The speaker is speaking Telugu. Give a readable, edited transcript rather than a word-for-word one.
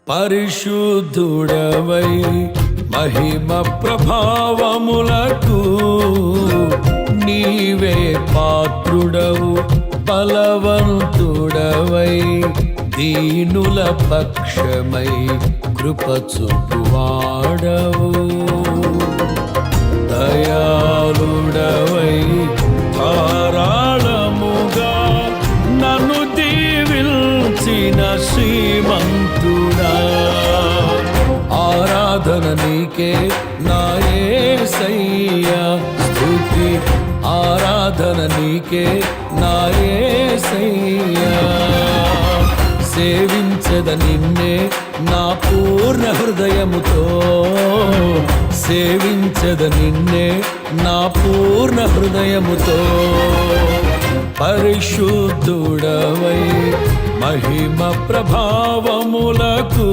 పరిశుద్ధుడవై మహిమ ప్రభావములకు నీవే పాత్రుడవు బలవంతుడవై దీనుల పక్షమై కృప చూపువాడవు దయాళుడవై ధారాళముగా నన్ను దీవించిన శ్రీమంతుడా ఆరాధన నీకే నా యేసయ్యా స్తుతి ఆరాధన నీకే నా యేసయ్యా సేవించద నిన్నే నా పూర్ణ హృదయముతో సేవించద నిన్నే నా పూర్ణ హృదయముతో పరిశుద్ధుడవై మహిమ ప్రభావములకు